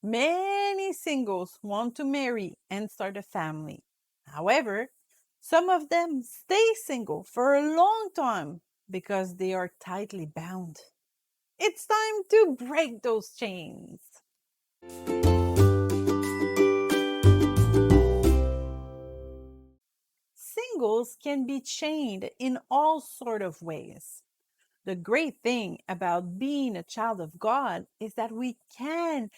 Many singles want to marry and start a family. However, some of them stay single for a long time because they are tightly bound. It's time to break those chains. Singles can be chained in all sort of ways. The great thing about being a child of God is that we can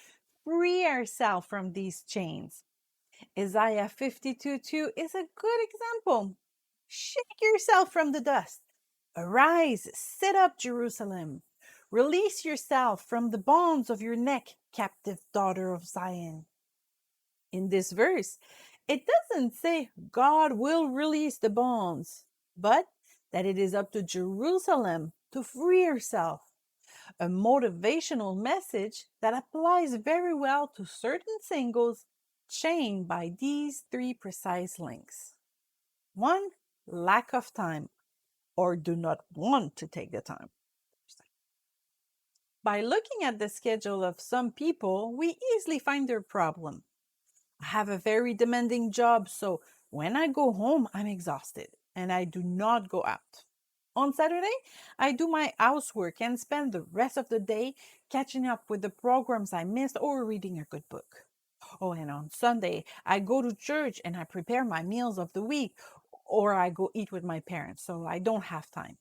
free ourselves from these chains. Isaiah 52:2 is a good example. Shake yourself from the dust. Arise, sit up, Jerusalem. Release yourself from the bonds of your neck, captive daughter of Zion. In this verse, it doesn't say God will release the bonds, but that it is up to Jerusalem to free herself. A motivational message that applies very well to certain singles chained by these three precise links. One, lack of time or do not want to take the time. By looking at the schedule of some people, we easily find their problem. I have a very demanding job, so when I go home, I'm exhausted and I do not go out. On Saturday, I do my housework and spend the rest of the day catching up with the programs I missed or reading a good book. Oh, and on Sunday, I go to church and I prepare my meals of the week, or I go eat with my parents, so I don't have time.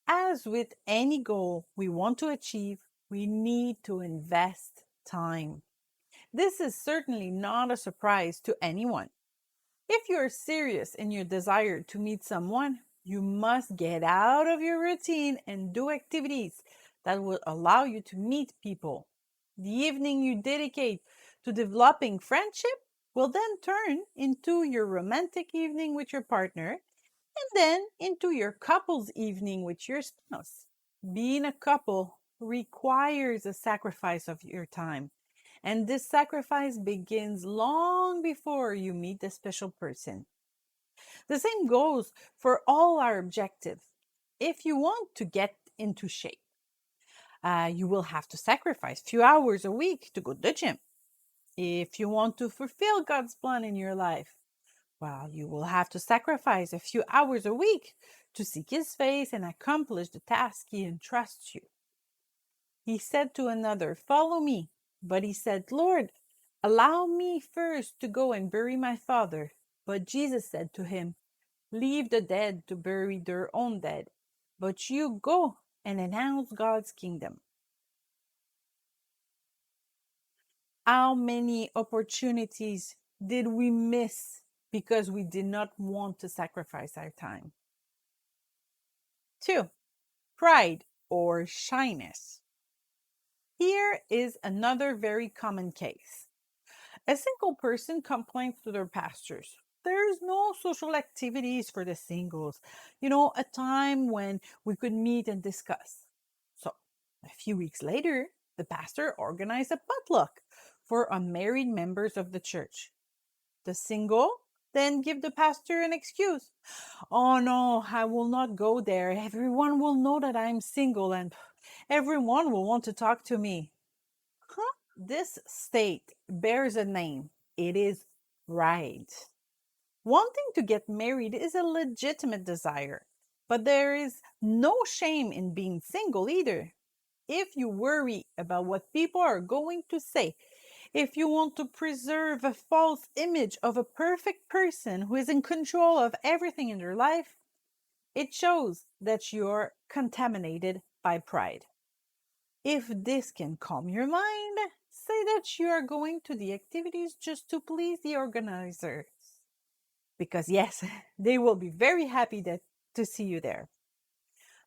As with any goal we want to achieve, we need to invest time. This is certainly not a surprise to anyone. If you're serious in your desire to meet someone, you must get out of your routine and do activities that will allow you to meet people. The evening you dedicate to developing friendship will then turn into your romantic evening with your partner and then into your couple's evening with your spouse. Being a couple requires a sacrifice of your time, and this sacrifice begins long before you meet the special person. The same goes for all our objectives. If you want to get into shape, you will have to sacrifice a few hours a week to go to the gym. If you want to fulfill God's plan in your life, well, you will have to sacrifice a few hours a week to seek His face and accomplish the task He entrusts you. He said to another, "Follow me." But he said, "Lord, allow me first to go and bury my father." But Jesus said to him, "Leave the dead to bury their own dead, but you go and announce God's kingdom." How many opportunities did we miss because we did not want to sacrifice our time? 2. Pride or shyness. Here is another very common case. A single person complains to their pastors. There's no social activities for the singles, a time when we could meet and discuss. So, a few weeks later, the pastor organized a potluck for unmarried members of the church. The single then give the pastor an excuse. "Oh no, I will not go there. Everyone will know that I'm single and everyone will want to talk to me." Huh? This state bears a name. It is pride. Wanting to get married is a legitimate desire, but there is no shame in being single either. If you worry about what people are going to say, if you want to preserve a false image of a perfect person who is in control of everything in your life, it shows that you're contaminated by pride. If this can calm your mind, say that you are going to the activities just to please the organizers. Because, yes, they will be very happy to see you there.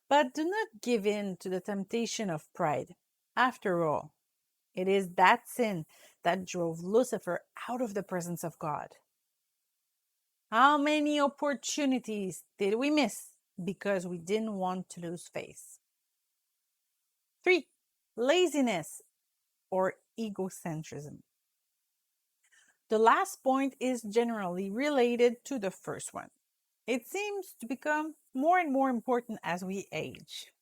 But do not give in to the temptation of pride. After all, it is that sin that drove Lucifer out of the presence of God. How many opportunities did we miss because we didn't want to lose face? 3. Laziness or egocentrism. The last point is generally related to the first one. It seems to become more and more important as we age.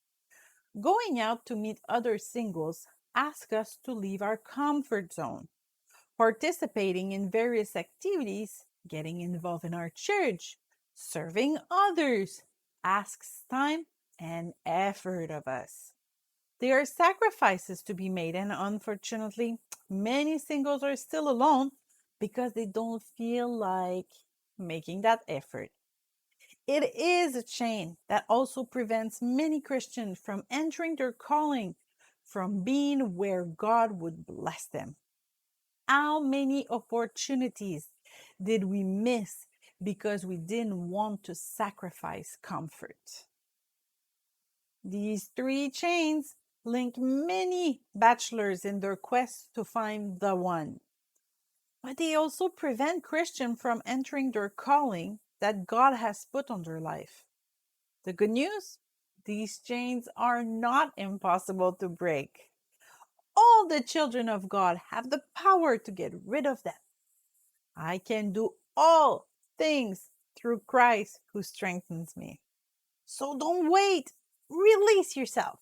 Going out to meet other singles ask us to leave our comfort zone. Participating in various activities, getting involved in our church, serving others, asks time and effort of us. There are sacrifices to be made, and unfortunately, many singles are still alone because they don't feel like making that effort. It is a chain that also prevents many Christians from entering their calling, from being where God would bless them. How many opportunities did we miss because we didn't want to sacrifice comfort? These three chains link many bachelors in their quest to find the one, but they also prevent Christians from entering their calling that God has put on their life. The good news? These chains are not impossible to break. All the children of God have the power to get rid of them. I can do all things through Christ who strengthens me. So don't wait. Release yourself.